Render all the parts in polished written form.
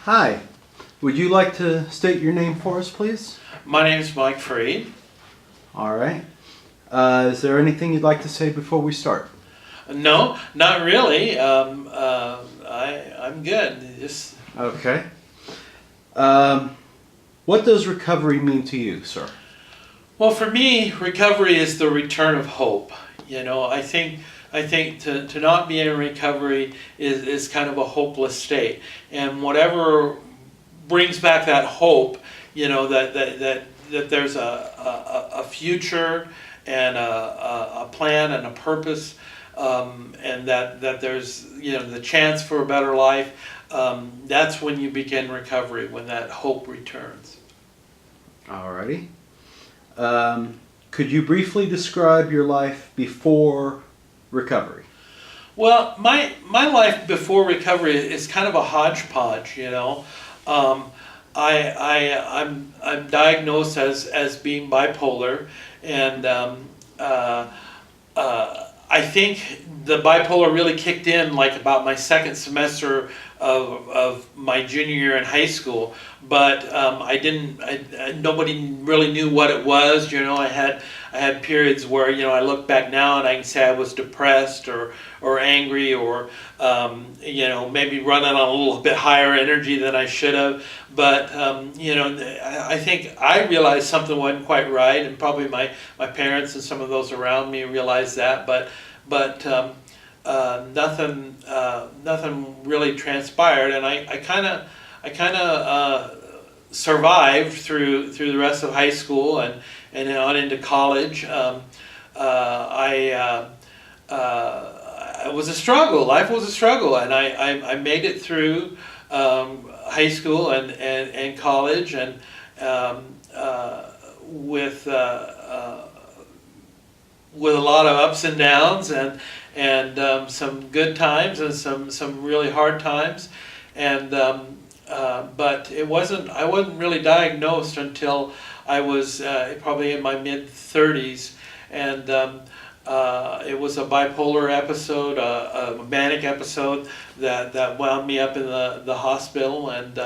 Hi, would you like to state your name for us, please? My name is Mike Freed. All right. Is there anything you'd like to say before we start? No, not really. I'm good. Just Okay. What does recovery mean to you, sir? well, for me, recovery is the return of hope. I think to not be in recovery is kind of a hopeless state, and whatever brings back that hope, that there's a future and a plan and a purpose, and that there's the chance for a better life. That's when you begin recovery, when that hope returns. Alrighty. Could you briefly describe your life before recovery? Well, my life before recovery is kind of a hodgepodge. I'm diagnosed as being bipolar, and I think the bipolar really kicked in like about my second semester of my junior year in high school. But nobody really knew what it was. I had periods where I look back now and I can say I was depressed or angry or maybe running on a little bit higher energy than I should have. But I think I realized something wasn't quite right, and probably my parents and some of those around me realized that. But nothing really transpired, and I kind of survived through the rest of high school and on into college. It was a struggle. Life was a struggle, and I made it through high school and college, and with a lot of ups and downs, and some good times and some really hard times, and but I wasn't really diagnosed until I was probably in my mid-30s, and it was a bipolar episode, a manic episode that wound me up in the hospital, and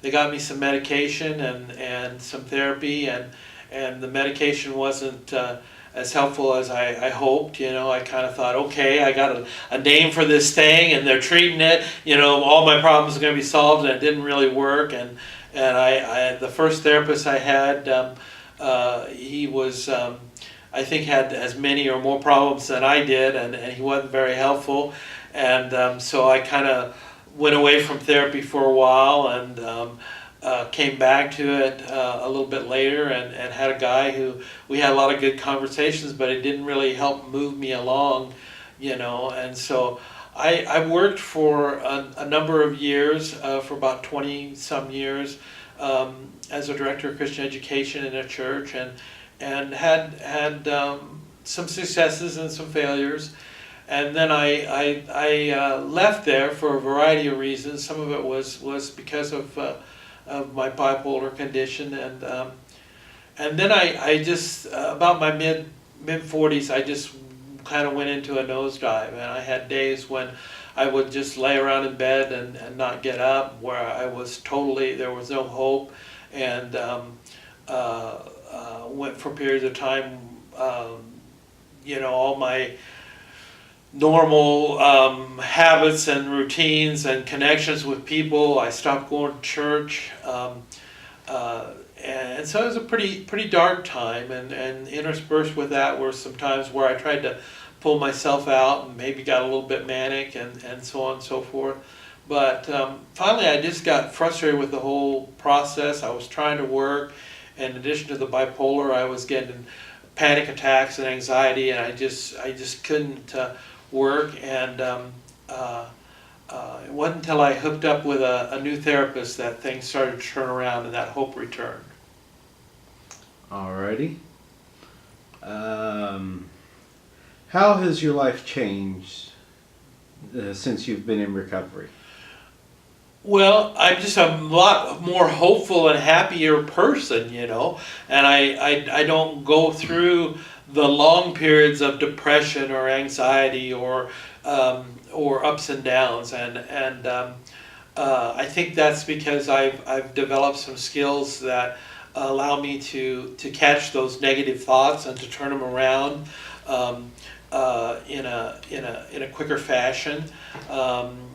they got me some medication and some therapy, and the medication wasn't as helpful as I hoped. I kind of thought, okay, I got a name for this thing, and they're treating it. All my problems are going to be solved, and it didn't really work. And I the first therapist I had, he was, I think, had as many or more problems than I did, and he wasn't very helpful. And so I kind of went away from therapy for a while, and came back to it a little bit later, and had a guy who we had a lot of good conversations, but it didn't really help move me along, and so I worked for a number of years, for about 20 some years, as a director of Christian education in a church, and had some successes and some failures. And then I left there for a variety of reasons. Some of it was because of my bipolar condition, and then I just about my mid-40s, I just kind of went into a nosedive, and I had days when I would just lay around in bed and not get up, where I was there was no hope, and went for periods of time, all my normal habits and routines and connections with people. I stopped going to church, and so it was a pretty dark time. And interspersed with that were some times where I tried to pull myself out and maybe got a little bit manic and so on and so forth. But finally, I just got frustrated with the whole process. I was trying to work. In addition to the bipolar, I was getting panic attacks and anxiety, and I just couldn't work, and it wasn't until I hooked up with a new therapist that things started to turn around and that hope returned. Alrighty. How has your life changed since you've been in recovery? Well, I'm just a lot more hopeful and happier person, and I don't go through the long periods of depression or anxiety or ups and downs, and I think that's because I've developed some skills that allow me to catch those negative thoughts and to turn them around in a quicker fashion.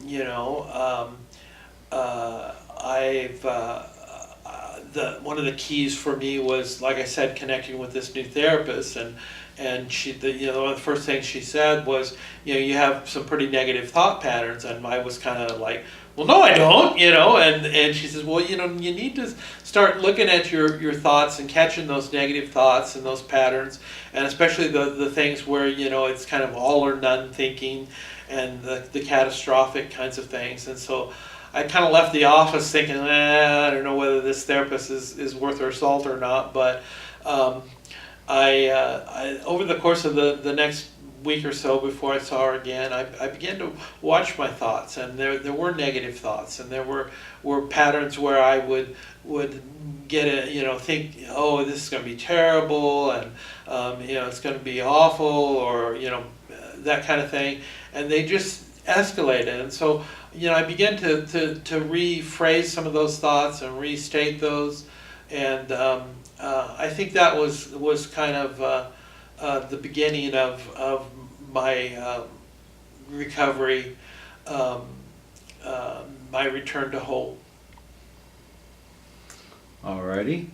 You know, I've one of the keys for me was, like I said, connecting with this new therapist, and she, one of the first things she said was, you have some pretty negative thought patterns, and I was kind of like, well, no, I don't, and she says, well, you need to start looking at your thoughts and catching those negative thoughts and those patterns, and especially the things where, it's kind of all or none thinking, and the catastrophic kinds of things. And so I kind of left the office thinking, I don't know whether this therapist is worth her salt or not, but I over the course of the next week or so before I saw her again, I began to watch my thoughts, and there were negative thoughts, and there were patterns where I would get think, oh, this is going to be terrible, and it's going to be awful, or that kind of thing, and they just escalated. And so I began to rephrase some of those thoughts and restate those, and I think that was kind of the beginning of my recovery, my return to hope. Alrighty.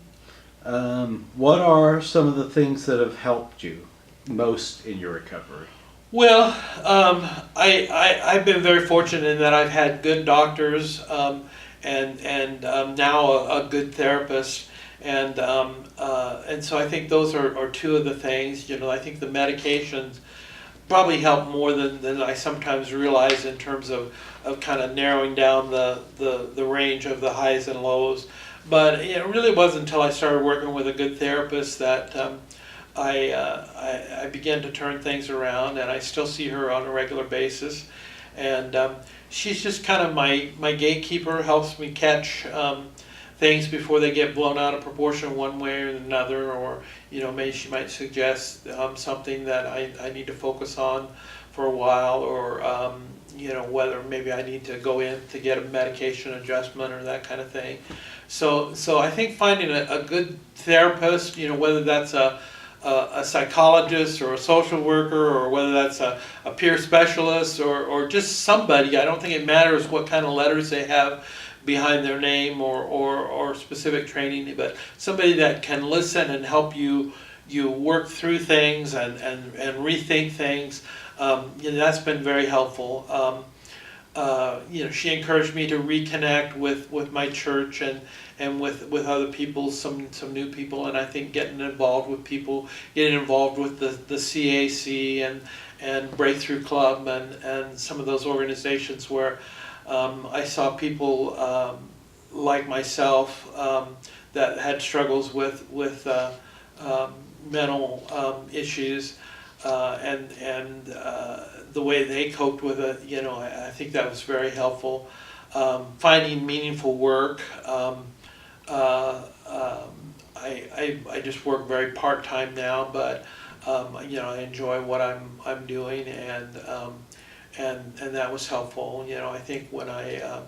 What are some of the things that have helped you most in your recovery? Well, I've been very fortunate in that I've had good doctors, and now a good therapist, and so I think those are two of the things. I think the medications probably help more than I sometimes realize in terms of kind of narrowing down the range of the highs and lows. But it really wasn't until I started working with a good therapist that I began to turn things around, and I still see her on a regular basis, and she's just kind of my gatekeeper, helps me catch things before they get blown out of proportion one way or another, or maybe she might suggest something that I need to focus on for a while, or whether maybe I need to go in to get a medication adjustment or that kind of thing. So I think finding a good therapist, whether that's a psychologist or a social worker, or whether that's a peer specialist, or just somebody, I don't think it matters what kind of letters they have behind their name or specific training, but somebody that can listen and help you work through things and rethink things. That's been very helpful. She encouraged me to reconnect with my church and with other people, some new people, and I think getting involved with the CAC and Breakthrough Club and some of those organizations where I saw people like myself that had struggles with mental issues, and the way they coped with it. I think that was very helpful. Finding meaningful work. I just work very part-time now, but I enjoy what I'm doing, and that was helpful. I think when I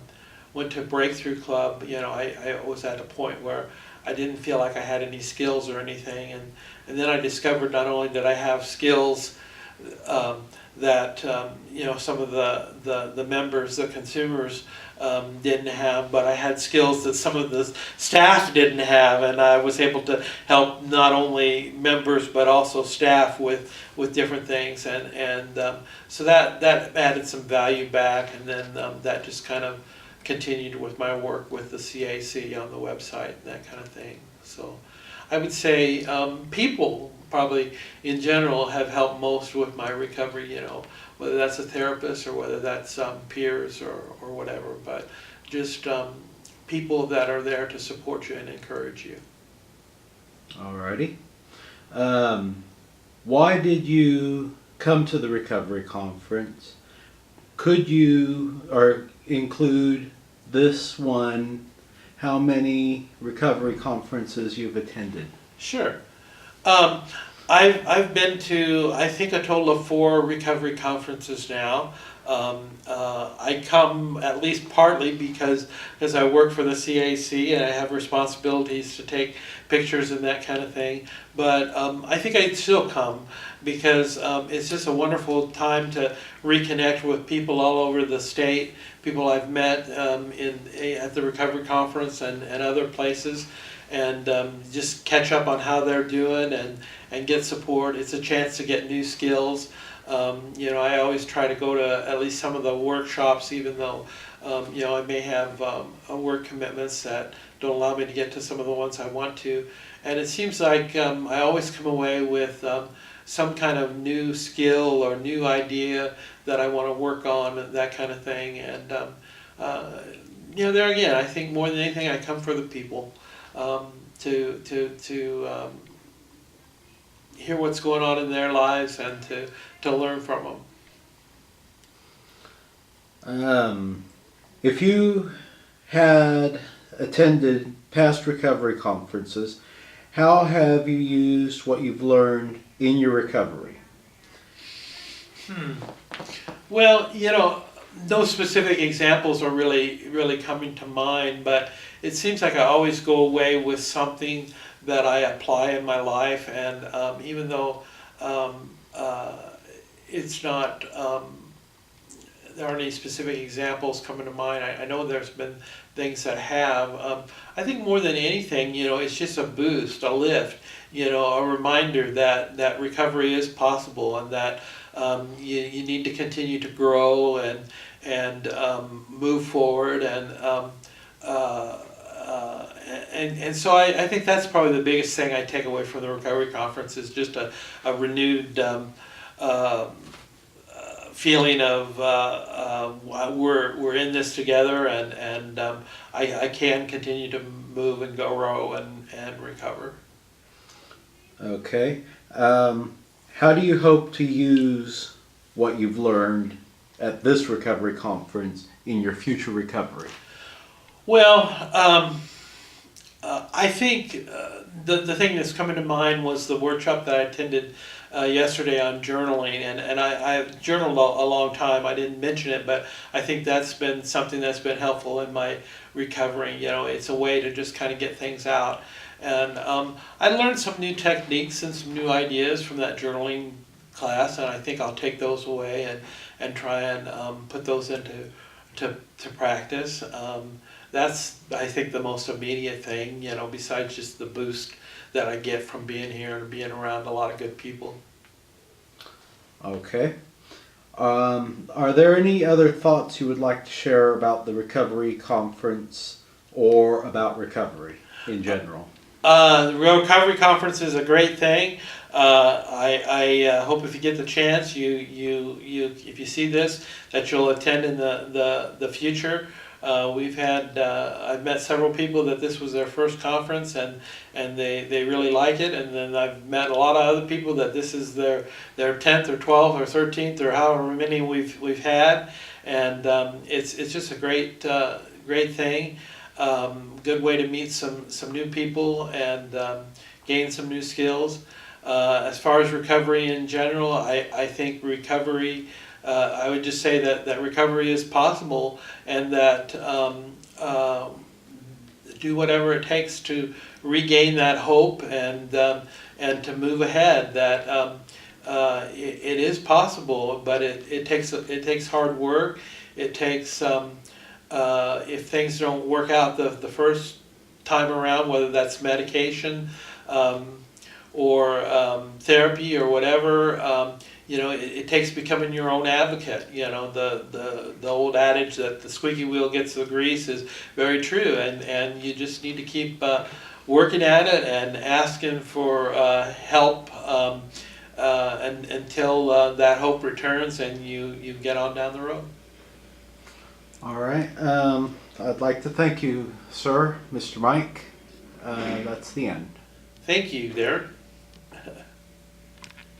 went to Breakthrough Club, I was at a point where I didn't feel like I had any skills or anything, and then I discovered not only did I have skills that some of the members, the consumers, didn't have, but I had skills that some of the staff didn't have, and I was able to help not only members but also staff with different things, and so that added some value back, and then that just kind of continued with my work with the CAC on the website and that kind of thing. So I would say people probably in general have helped most with my recovery, whether that's a therapist or whether that's peers or whatever, but just people that are there to support you and encourage you. Alrighty. Why did you come to the recovery conference? Could you include this one, how many recovery conferences you've attended? Sure. I've been to, I think, a total of 4 recovery conferences now. I come at least partly because I work for the CAC and I have responsibilities to take pictures and that kind of thing. But I think I'd still come because it's just a wonderful time to reconnect with people all over the state, people I've met at the recovery conference and other places, and just catch up on how they're doing and get support. It's a chance to get new skills. I always try to go to at least some of the workshops, even though, I may have work commitments that don't allow me to get to some of the ones I want to. And it seems like I always come away with some kind of new skill or new idea that I want to work on, that kind of thing. And, there again, I think more than anything, I come for the people to hear what's going on in their lives and to learn from them. If you had attended past recovery conferences, how have you used what you've learned in your recovery? Well, no specific examples are really coming to mind, but it seems like I always go away with something that I apply in my life, and even though it's not, there aren't any specific examples coming to mind. I know there's been things that have. I think more than anything, it's just a boost, a lift, a reminder that recovery is possible and that you need to continue to grow and move forward and so I think that's probably the biggest thing I take away from the recovery conference is just a renewed feeling of we're in this together and I can continue to move and grow and recover. Okay. How do you hope to use what you've learned at this recovery conference in your future recovery? Well, I think the thing that's coming to mind was the workshop that I attended yesterday on journaling, and I've journaled a long time. I didn't mention it, but I think that's been something that's been helpful in my recovery. It's a way to just kind of get things out. And I learned some new techniques and some new ideas from that journaling class, and I think I'll take those away and try and put those into practice. That's, I think, the most immediate thing, besides just the boost that I get from being here and being around a lot of good people. Okay. Are there any other thoughts you would like to share about the recovery conference or about recovery in general? The recovery conference is a great thing. I hope if you get the chance, if you see this, that you'll attend in the future. I've met several people that this was their first conference and they really like it, and then I've met a lot of other people that this is their 10th or 12th or 13th or however many we've had, and it's just a great thing. Good way to meet some new people and gain some new skills. As far as recovery in general, I think recovery, I would just say that recovery is possible, and that do whatever it takes to regain that hope and to move ahead. That it is possible, but it takes hard work. It takes if things don't work out the first time around, whether that's medication or therapy or whatever, it takes becoming your own advocate. The old adage that the squeaky wheel gets the grease is very true, and you just need to keep working at it and asking for help until that hope returns and you get on down the road. All right. I'd like to thank you, sir, Mr. Mike. That's the end. Thank you, Derek.